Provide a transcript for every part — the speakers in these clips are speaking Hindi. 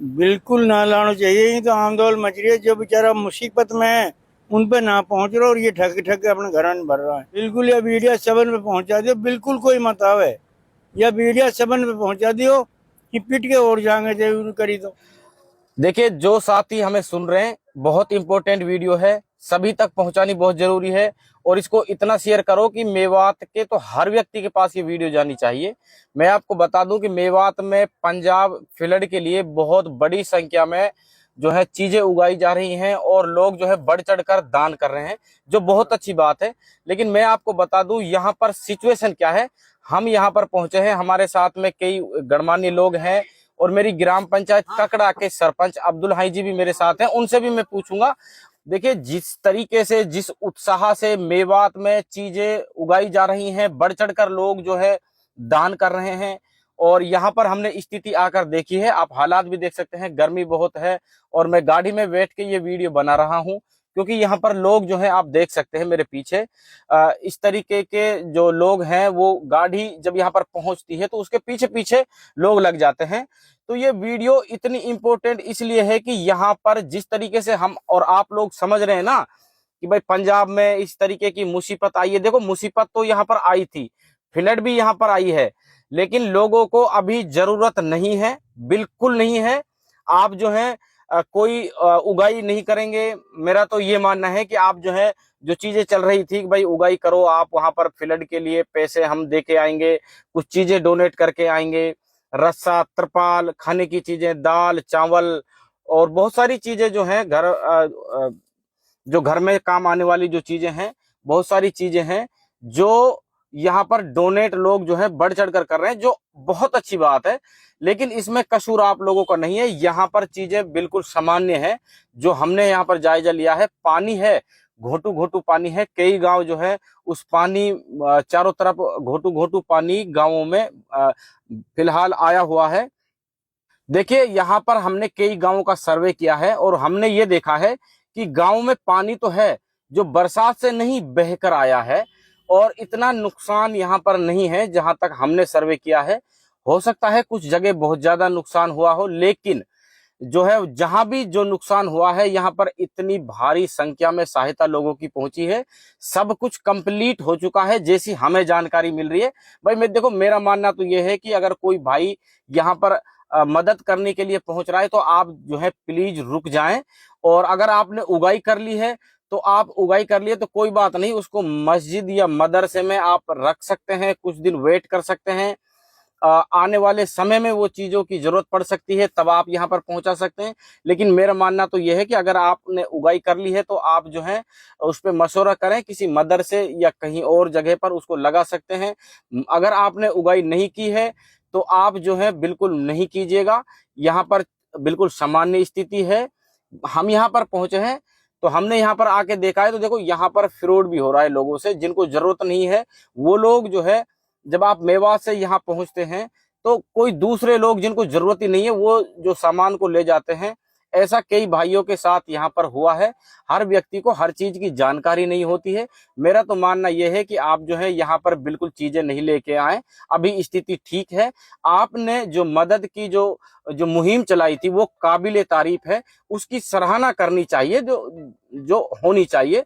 बिल्कुल ना लाना चाहिए। ये तो आंदोलन मच रही है, जो बेचारा मुसीबत में है उन पे ना पहुंच रहा और ये ठग ठग के अपने घर में भर रहा है। बिल्कुल या मीडिया सबन पे पहुंचा दियो, बिल्कुल कोई मत आवे, या मीडिया सबन पे पहुंचा दियो कि पिट के और जाएंगे जरूर करी तो। देखिए, जो साथी हमें सुन रहे हैं, बहुत इंपॉर्टेंट वीडियो है, सभी तक पहुंचानी बहुत जरूरी है। और इसको इतना शेयर करो कि मेवात के तो हर व्यक्ति के पास ये वीडियो जानी चाहिए। मैं आपको बता दूं कि मेवात में पंजाब फ्लड के लिए बहुत बड़ी संख्या में जो है चीजें उगाई जा रही हैं और लोग जो है बढ़ चढ़कर दान कर रहे हैं, जो बहुत अच्छी बात है। लेकिन मैं आपको बता दूं यहाँ पर सिचुएशन क्या है। हम यहाँ पर पहुंचे हैं, हमारे साथ में कई गणमान्य लोग हैं और मेरी ग्राम पंचायत ककड़ा के सरपंच अब्दुल हाई जी भी मेरे साथ हैं, उनसे भी मैं पूछूंगा। देखिए, जिस तरीके से, जिस उत्साह से मेवात में चीजें उगाई जा रही हैं, बढ़ चढ़कर लोग जो है दान कर रहे हैं। और यहाँ पर हमने स्थिति आकर देखी है, आप हालात भी देख सकते हैं, गर्मी बहुत है और मैं गाड़ी में बैठ के ये वीडियो बना रहा हूँ क्योंकि यहाँ पर लोग जो है आप देख सकते हैं मेरे पीछे इस तरीके के जो लोग हैं, वो गाड़ी जब यहाँ पर पहुंचती है तो उसके पीछे पीछे लोग लग जाते हैं। तो ये वीडियो इतनी इंपॉर्टेंट इसलिए है कि यहाँ पर जिस तरीके से हम और आप लोग समझ रहे हैं ना कि भाई पंजाब में इस तरीके की मुसीबत आई है। देखो, मुसीबत तो यहाँ पर आई थी, फ्लड भी यहाँ पर आई है, लेकिन लोगों को अभी जरूरत नहीं है, बिल्कुल नहीं है। आप जो है कोई उगाई नहीं करेंगे। मेरा तो ये मानना है कि आप जो है, जो चीजें चल रही थी कि भाई उगाई करो, आप वहां पर फ्लड के लिए पैसे हम दे के आएंगे, कुछ चीजें डोनेट करके आएंगे, रस्सा, त्रिपाल, खाने की चीजें, दाल चावल और बहुत सारी चीजें जो हैं घर जो घर में काम आने वाली जो चीजें हैं, बहुत सारी चीजें हैं जो यहाँ पर डोनेट लोग जो है बढ़ चढ़कर कर रहे हैं, जो बहुत अच्छी बात है। लेकिन इसमें कसूर आप लोगों का नहीं है, यहाँ पर चीजें बिल्कुल सामान्य है। जो हमने यहाँ पर जायजा लिया है, पानी है, घोटू घोटू पानी है। कई गांव जो है उस पानी चारों तरफ घोटू घोटू पानी गांवों में फिलहाल आया हुआ है। देखिए, यहाँ पर हमने कई गांवों का सर्वे किया है और हमने ये देखा है कि गांव में पानी तो है, जो बरसात से नहीं बहकर आया है, और इतना नुकसान यहाँ पर नहीं है जहां तक हमने सर्वे किया है। हो सकता है कुछ जगह बहुत ज्यादा नुकसान हुआ हो, लेकिन जो है जहां भी जो नुकसान हुआ है, यहाँ पर इतनी भारी संख्या में सहायता लोगों की पहुंची है। सब कुछ कंप्लीट हो चुका है जैसी हमें जानकारी मिल रही है। भाई मैं देखो, मेरा मानना तो यह है कि अगर कोई भाई यहाँ पर मदद करने के लिए पहुंच रहा है तो आप जो है प्लीज रुक जाएं। और अगर आपने उगाई कर ली है तो आप उगाई कर लिए तो कोई बात नहीं, उसको मस्जिद या मदरसे में आप रख सकते हैं, कुछ दिन वेट कर सकते हैं। आने वाले समय में वो चीजों की जरूरत पड़ सकती है, तब आप यहाँ पर पहुंचा सकते हैं। लेकिन मेरा मानना तो यह है कि अगर आपने उगाई कर ली है तो आप जो है उस पर मशवरा करें, किसी मदरसे या कहीं और जगह पर उसको लगा सकते हैं। अगर आपने उगाई नहीं की है तो आप जो है बिल्कुल नहीं कीजिएगा। यहाँ पर बिल्कुल सामान्य स्थिति है। हम यहाँ पर पहुंचे हैं तो हमने यहाँ पर आके देखा है, तो देखो यहाँ पर फ्रॉड भी हो रहा है लोगों से, जिनको जरूरत नहीं है वो लोग जो है, जब आप मेवात से यहाँ पहुंचते हैं तो कोई दूसरे लोग जिनको जरूरत ही नहीं है वो जो सामान को ले जाते हैं। ऐसा कई भाइयों के साथ यहाँ पर हुआ है। हर व्यक्ति को हर चीज की जानकारी नहीं होती है। मेरा तो मानना यह है कि आप जो है यहाँ पर बिल्कुल चीजें नहीं लेके आए, अभी स्थिति ठीक है। आपने जो मदद की जो जो मुहिम चलाई थी वो काबिले तारीफ है, उसकी सराहना करनी चाहिए, जो जो होनी चाहिए।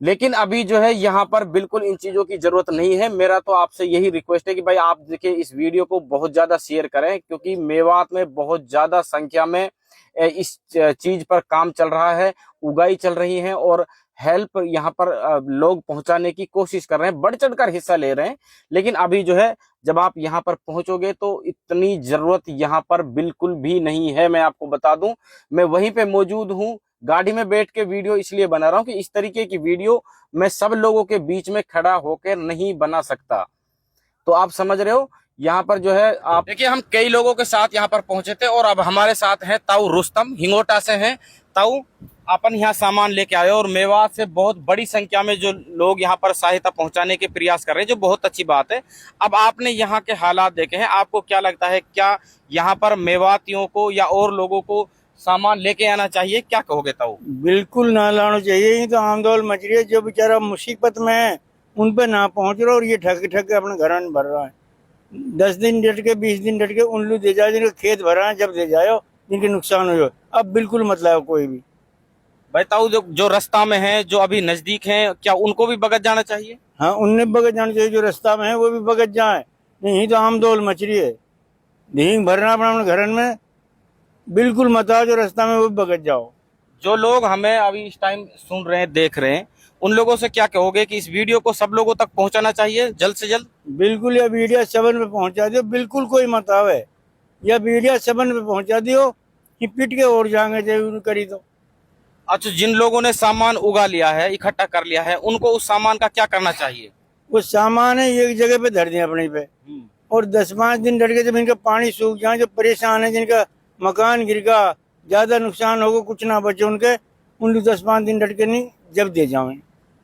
लेकिन अभी जो है यहाँ पर बिल्कुल इन चीजों की जरूरत नहीं है। मेरा तो आपसे यही रिक्वेस्ट है कि भाई आप देखिए, इस वीडियो को बहुत ज्यादा शेयर करें, क्योंकि मेवात में बहुत ज्यादा संख्या में इस चीज पर काम चल रहा है, उगाई चल रही है और हेल्प यहाँ पर लोग पहुंचाने की कोशिश कर रहे हैं, बढ़ चढ़कर हिस्सा ले रहे हैं। लेकिन अभी जो है जब आप यहाँ पर पहुंचोगे तो इतनी जरूरत यहाँ पर बिल्कुल भी नहीं है। मैं आपको बता दूं, मैं वहीं पे मौजूद हूँ, गाड़ी में बैठ के वीडियो इसलिए बना रहा हूँ कि इस तरीके की वीडियो मैं सब लोगों के बीच में खड़ा होकर नहीं बना सकता। तो आप समझ रहे हो, यहाँ पर जो है आप देखिए, हम कई लोगों के साथ यहाँ पर पहुंचे थे और अब हमारे साथ हैं ताऊ रुस्तम, हिंगोटा से हैं। ताऊ, अपन यहाँ सामान लेके आए और मेवात से बहुत बड़ी संख्या में जो लोग यहाँ पर सहायता पहुंचाने के प्रयास कर रहे हैं, जो बहुत अच्छी बात है। अब आपने यहाँ के हालात देखे हैं, आपको क्या लगता है, क्या यहाँ पर मेवातियों को या और लोगों को सामान लेके आना चाहिए? क्या कहोगे ताऊ? बिल्कुल ना लाना चाहिए। ये तो आंदोलन मच रही है, जो बेचारा मुसीबत में है उन पे ना पहुंच रहा और ये ठग ठग के अपने घर में भर रहा है। 10 दिन डट के 20 दिन डट के उल्लू दे जाओ, जिनके खेत भरा है जब दे जाओ, जिनके नुकसान हुए। अब बिल्कुल मत लाओ कोई भी। भाई ताऊ, जो रास्ता में है, जो अभी नजदीक हैं, क्या उनको भी बगत जाना चाहिए? हाँ, उनने बगत जाना चाहिए, जो रास्ता में है वो भी बगत जाए। नहीं तो आमदोल मच रही है, धींग भरना अपने घर में। बिल्कुल मत आओ, जो रास्ता में वो भी बगत जाओ। जो लोग हमें अभी इस टाइम सुन रहे हैं, देख रहे हैं, उन लोगों से क्या कहोगे कि इस वीडियो को सब लोगों तक पहुंचाना चाहिए जल्द से जल्द? बिल्कुल, यह वीडियो 7 पे पहुंचा दियो, बिल्कुल कोई मत आवे। यह वीडियो 7 पे पहुंचा दियो कि पिट के और जाएंगे जरूर करी तो। अच्छा, जिन लोगों ने सामान उगा लिया है, इकट्ठा कर लिया है, उनको उस सामान का क्या करना चाहिए? वो सामान है एक जगह पे धर दिया अपने पे, और 10-5 दिन डट के जब इनका पानी सूख जाए, जो परेशान है, जिनका मकान गिर गया, ज्यादा नुकसान होगा, कुछ ना बचे उनके, उन 10-5 दिन डट के नहीं जब दे जाओ।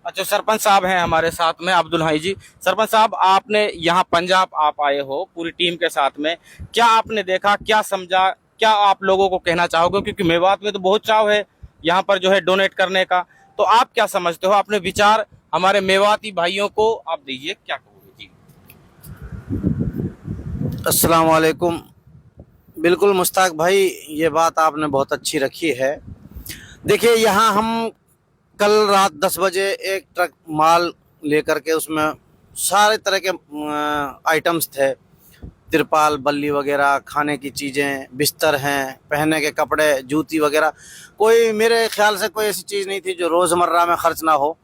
अच्छा, सरपंच साहब हैं हमारे साथ में, अब्दुल हाई जी। सरपंच साहब, आपने यहाँ पंजाब आप आए हो पूरी टीम के साथ में, क्या आपने देखा, क्या समझा, क्या आप लोगों को कहना चाहोगे? क्योंकि मेवात में तो बहुत चाव है यहाँ पर जो है डोनेट करने का, तो आप क्या समझते हो? अपने विचार हमारे मेवाती भाइयों को आप दीजिए, क्या कहोगे जी? अस्सलाम वालेकुम। बिल्कुल मुश्ताक भाई, ये बात आपने बहुत अच्छी रखी है। देखिए, यहाँ हम कल रात 10 बजे एक ट्रक माल लेकर के, उसमें सारे तरह के आइटम्स थे, तिरपाल, बल्ली वगैरह, खाने की चीज़ें, बिस्तर हैं, पहनने के कपड़े, जूती वगैरह। कोई मेरे ख्याल से कोई ऐसी चीज़ नहीं थी जो रोज़मर्रा में ख़र्च ना हो।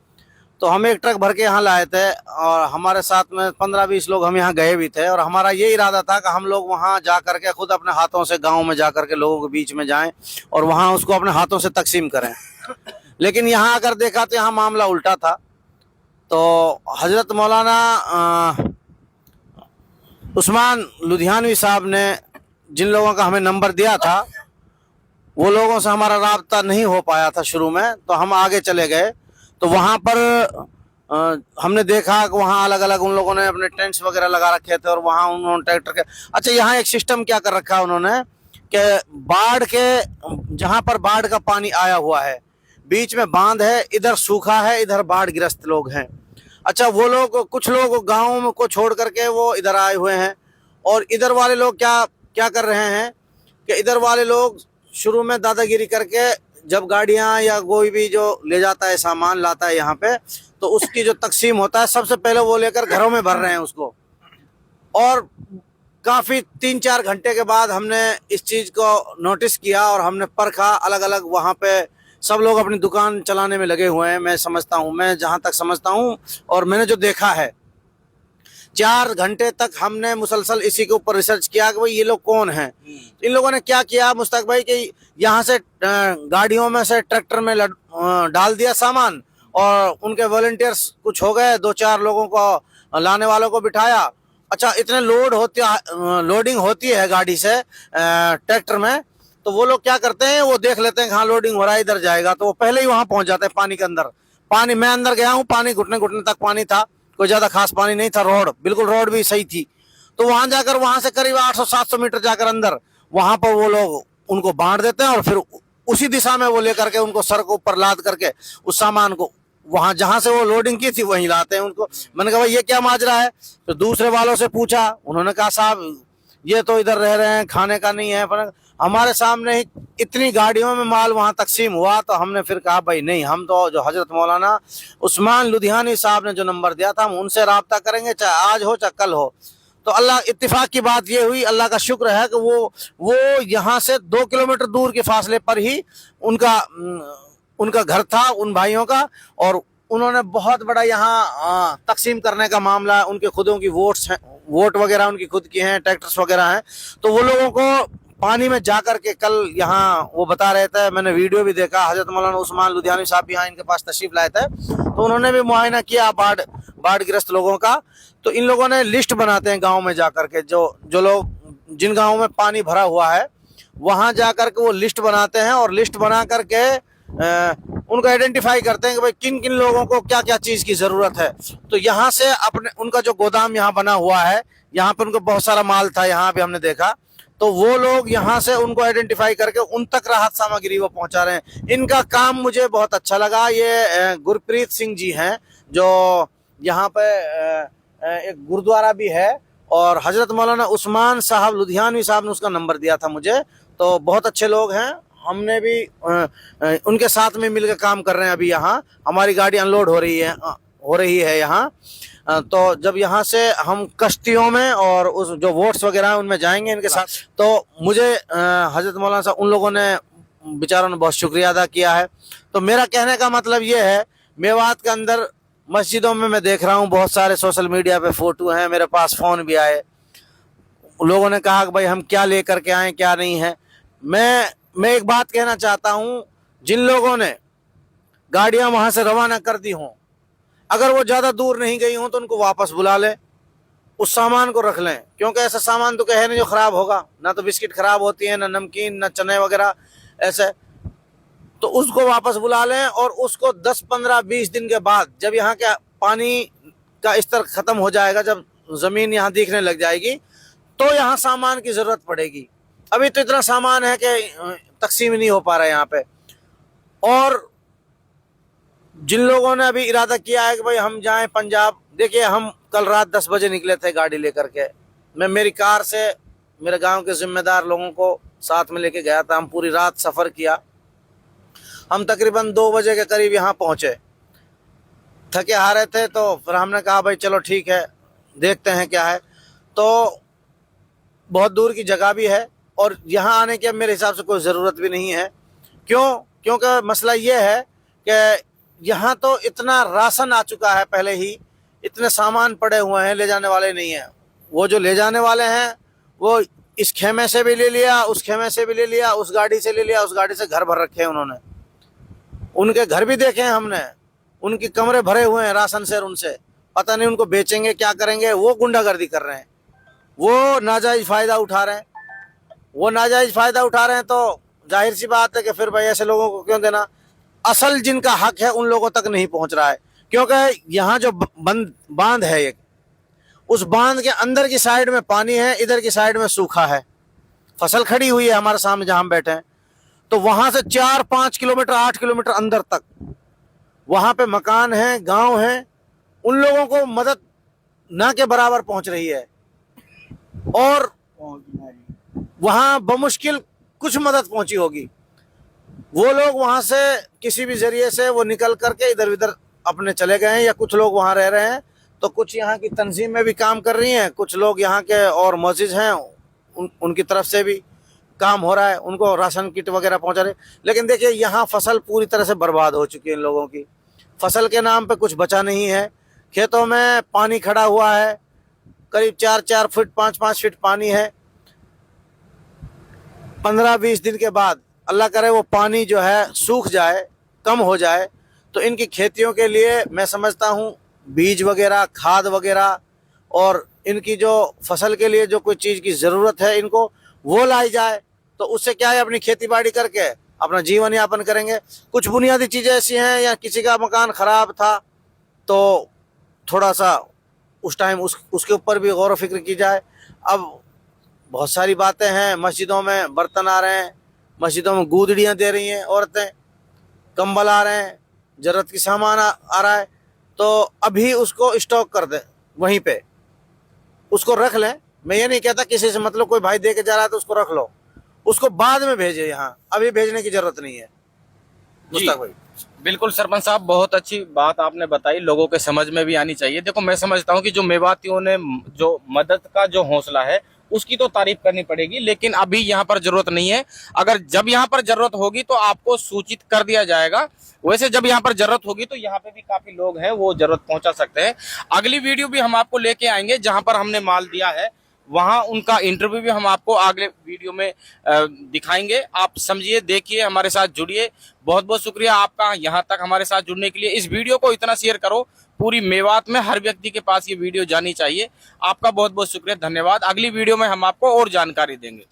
तो हम एक ट्रक भर के यहाँ लाए थे, और हमारे साथ में 15-20 लोग हम यहाँ गए भी थे, और हमारा ये इरादा था कि हम लोग वहाँ जा कर के खुद अपने हाथों से गांव में जा कर के लोगों के बीच में जाएं और वहाँ उसको अपने हाथों से तकसीम करें। लेकिन यहाँ आकर देखा तो यहाँ मामला उल्टा था। तो हजरत मौलाना उस्मान लुधियानवी साहब ने जिन लोगों का हमें नंबर दिया था, वो लोगों से हमारा राब्ता नहीं हो पाया था शुरू में, तो हम आगे चले गए। तो वहाँ पर हमने देखा कि वहाँ अलग अलग उन लोगों ने अपने टेंट्स वगैरह लगा रखे थे, और वहाँ उन्होंने ट्रैक्टर के, अच्छा यहाँ एक सिस्टम क्या कर रखा है उन्होंने कि बाढ़ के, जहाँ पर बाढ़ का पानी आया हुआ है, बीच में बांध है, इधर सूखा है, इधर बाढ़ ग्रस्त लोग हैं। अच्छा, वो लोग, कुछ लोग गाँव को छोड़ करके वो इधर आए हुए हैं, और इधर वाले लोग क्या क्या कर रहे हैं कि इधर वाले लोग शुरू में दादागिरी करके, जब गाड़ियां या कोई भी जो ले जाता है सामान लाता है यहाँ पे, तो उसकी जो तकसीम होता है, सबसे पहले वो लेकर घरों में भर रहे हैं उसको। और काफ़ी 3-4 घंटे के बाद हमने इस चीज़ को नोटिस किया और हमने परखा। अलग अलग वहाँ पे सब लोग अपनी दुकान चलाने में लगे हुए हैं, मैं समझता हूँ, मैं जहाँ तक समझता हूँ और मैंने जो देखा है। 4 घंटे तक हमने मुसलसल इसी के ऊपर रिसर्च किया कि भाई ये लोग कौन हैं। इन लोगों ने क्या किया मुश्ताक भाई कि यहाँ से गाड़ियों में से ट्रैक्टर में डाल दिया सामान, और उनके वॉलंटियर्स कुछ हो गए, 2-4 लोगों को, लाने वालों को बिठाया। अच्छा, इतने लोडिंग होती है गाड़ी से ट्रैक्टर में, तो वो लोग क्या करते हैं, वो देख लेते हैं हाँ लोडिंग हो रहा है, इधर जाएगा, तो वो पहले ही वहां पहुंच जाते हैं पानी के अंदर। पानी, मैं अंदर गया हूँ, पानी घुटने घुटने तक पानी था, कोई ज्यादा खास पानी नहीं था, रोड बिल्कुल, रोड भी सही थी। तो वहां जाकर, वहां से करीब 800-700 मीटर जाकर अंदर, वहां पर वो लोग उनको बांट देते हैं, और फिर उसी दिशा में वो लेकर के उनको सर के ऊपर लाद करके उस सामान को वहां जहां से वो लोडिंग की थी वहीं लाते हैं उनको। मैंने कहा भाई ये क्या माजरा है? तो दूसरे वालों से पूछा, उन्होंने कहा साहब ये तो इधर रह रहे हैं, खाने का नहीं है। पर हमारे सामने ही इतनी गाड़ियों में माल वहां तकसीम हुआ, तो हमने फिर कहा भाई नहीं, हम तो जो हजरत मौलाना उस्मान लुधियानी साहब ने जो नंबर दिया था, हम उनसे राब्ता करेंगे, चाहे आज हो चाहे कल हो। तो अल्लाह, इत्तेफाक की बात ये हुई, अल्लाह का शुक्र है कि वो यहाँ से 2 किलोमीटर दूर के फासले पर ही उनका घर था, उन भाइयों का, और उन्होंने बहुत बड़ा यहाँ तकसीम करने का मामला, उनके खुदों की वोट वगैरह उनकी खुद की हैं, ट्रैक्टर्स वगैरह हैं, तो वो लोगों को पानी में जाकर के कल यहाँ वो बता रहे थे, मैंने वीडियो भी देखा, हजरत मौलाना उस्मान लुधियानी साहब भी यहाँ इनके पास तशरीफ लाए थे, तो उन्होंने भी मुआयना किया बाढ़ ग्रस्त लोगों का। तो इन लोगों ने लिस्ट बनाते हैं गाँव में जाकर के, जो लोग जिन गाँव में पानी भरा हुआ है वहाँ जाकर के वो लिस्ट बनाते हैं, और लिस्ट बना करके उनको आइडेंटिफाई करते हैं कि भाई किन किन लोगों को क्या क्या चीज की जरूरत है। तो यहाँ से अपने, उनका जो गोदाम यहाँ बना हुआ है, यहाँ पे उनको बहुत सारा माल था, यहाँ पे हमने देखा, तो वो लोग यहाँ से उनको आइडेंटिफाई करके उन तक राहत सामग्री वो पहुंचा रहे हैं। इनका काम मुझे बहुत अच्छा लगा। ये गुरप्रीत सिंह जी हैं, जो यहाँ पे एक गुरुद्वारा भी है, और हजरत मौलाना उस्मान साहब लुधियानवी साहब ने उसका नंबर दिया था मुझे, तो बहुत अच्छे लोग हैं। हमने भी उनके साथ में मिलकर काम कर रहे हैं। अभी यहाँ हमारी गाड़ी अनलोड हो रही है यहाँ। तो जब यहाँ से हम कश्तियों में और उस जो वोट्स वगैरह हैं उनमें जाएंगे इनके साथ। तो मुझे हजरत मौलाना साहब उन लोगों ने बेचारों ने बहुत शुक्रिया अदा किया है। तो मेरा कहने का मतलब ये है, मेवात के अंदर मस्जिदों में मैं देख रहा हूँ बहुत सारे सोशल मीडिया पे फोटो हैं, मेरे पास फोन भी आए, लोगों ने कहा कि भाई हम क्या लेकर के आए क्या नहीं है। मैं एक बात कहना चाहता हूँ, जिन लोगों ने गाड़ियां वहां से रवाना कर दी हों, अगर वो ज्यादा दूर नहीं गई हों तो उनको वापस बुला ले, उस सामान को रख लें, क्योंकि ऐसा सामान तो कहे नहीं जो खराब होगा। ना तो बिस्किट खराब होती है, ना नमकीन, ना चने वगैरह ऐसे। तो उसको वापस बुला लें और उसको 10, 15, 20 दिन के बाद जब यहाँ के पानी का स्तर खत्म हो जाएगा, जब जमीन यहाँ दिखने लग जाएगी, तो यहाँ सामान की जरूरत पड़ेगी। अभी तो इतना सामान है कि तकसीम नहीं हो पा रहा है यहाँ पे। और जिन लोगों ने अभी इरादा किया है कि भाई हम जाएं पंजाब, देखिए हम कल रात 10 बजे निकले थे गाड़ी लेकर के। मैं मेरी कार से मेरे गांव के जिम्मेदार लोगों को साथ में लेके गया था। हम पूरी रात सफर किया। हम तकरीबन 2 बजे के करीब यहाँ पहुंचे। थके हारे थे, तो फिर हमने कहा भाई चलो ठीक है, देखते हैं क्या है। तो बहुत दूर की जगह भी है और यहाँ आने की मेरे हिसाब से कोई ज़रूरत भी नहीं है। क्योंकि मसला ये है कि यहाँ तो इतना राशन आ चुका है, पहले ही इतने सामान पड़े हुए हैं, ले जाने वाले नहीं हैं। वो जो ले जाने वाले हैं वो इस खेमे से भी ले लिया, उस खेमे से भी ले लिया, उस गाड़ी से ले लिया, उस गाड़ी से घर भर रखे हैं उन्होंने। उनके घर भी देखे हैं हमने, उनके कमरे भरे हुए हैं राशन से। उनसे पता नहीं उनको बेचेंगे क्या करेंगे। वो गुंडागर्दी कर रहे हैं, वो नाजायज फ़ायदा उठा रहे हैं। वो नाजायज फ़ायदा उठा रहे हैं तो जाहिर सी बात है कि फिर भाई ऐसे लोगों को क्यों देना। असल जिनका हक है उन लोगों तक नहीं पहुंच रहा है, क्योंकि यहाँ जो बांध है एक, उस बांध के अंदर की साइड में पानी है, इधर की साइड में सूखा है। फसल खड़ी हुई है हमारे सामने जहां हम बैठे हैं। तो वहां से 4-5 किलोमीटर 8 किलोमीटर अंदर तक वहां पे मकान है, गांव है। उन लोगों को मदद ना के बराबर पहुंच रही है और वहां बमुश्किल कुछ मदद पहुंची होगी। वो लोग वहां से किसी भी जरिए से वो निकल करके इधर उधर अपने चले गए हैं, या कुछ लोग वहां रह रहे हैं। तो कुछ यहाँ की तंजीमें भी काम कर रही हैं, कुछ लोग यहाँ के और मौजूद हैं, उनकी तरफ से भी काम हो रहा है, उनको राशन किट वगैरह पहुंचा रहे। लेकिन देखिए यहाँ फसल पूरी तरह से बर्बाद हो चुकी है। इन लोगों की फसल के नाम पे कुछ बचा नहीं है। खेतों में पानी खड़ा हुआ है, करीब 4-4 फुट 5-5 फीट पानी है। 15-20 दिन के बाद अल्लाह करे वो पानी जो है सूख जाए, कम हो जाए, तो इनकी खेतियों के लिए मैं समझता हूँ बीज वगैरह, खाद वगैरह और इनकी जो फसल के लिए जो कोई चीज़ की ज़रूरत है इनको वो लाई जाए। तो उससे क्या है, अपनी खेती बाड़ी करके अपना जीवन यापन करेंगे। कुछ बुनियादी चीज़ें ऐसी हैं, या किसी का मकान ख़राब था तो थोड़ा सा उस टाइम उसके ऊपर भी गौर व फिक्र की जाए। अब बहुत सारी बातें हैं, मस्जिदों में बर्तन आ रहे हैं, मस्जिदों में गूदड़ियाँ दे रही हैं औरतें, कंबल आ रहे हैं, ज़रूरत की सामान आ रहा है। तो अभी उसको स्टॉक कर दें, वहीं पे उसको रख लें। मैं ये नहीं कहता किसी से मतलब कोई भाई दे के जा रहा है तो उसको रख लो, उसको बाद में भेजे, यहाँ अभी भेजने की जरूरत नहीं है। मुश्ताक भाई बिल्कुल सरपंच साहब, बहुत अच्छी बात आपने बताई, लोगों के समझ में भी आनी चाहिए। देखो मैं समझता हूँ कि जो मेवातियों ने जो मदद का जो हौसला है उसकी तो तारीफ करनी पड़ेगी, लेकिन अभी यहाँ पर जरूरत नहीं है। अगर जब यहाँ पर जरूरत होगी तो आपको सूचित कर दिया जाएगा। वैसे जब यहाँ पर जरूरत होगी तो यहाँ पे भी काफी लोग हैं, वो जरूरत पहुंचा सकते हैं। अगली वीडियो भी हम आपको लेके आएंगे, जहां पर हमने माल दिया है वहां उनका इंटरव्यू भी हम आपको अगले वीडियो में दिखाएंगे। आप समझिए, देखिए, हमारे साथ जुड़िए। बहुत बहुत शुक्रिया आपका यहाँ तक हमारे साथ जुड़ने के लिए। इस वीडियो को इतना शेयर करो, पूरी मेवात में हर व्यक्ति के पास ये वीडियो जानी चाहिए। आपका बहुत बहुत शुक्रिया, धन्यवाद। अगली वीडियो में हम आपको और जानकारी देंगे।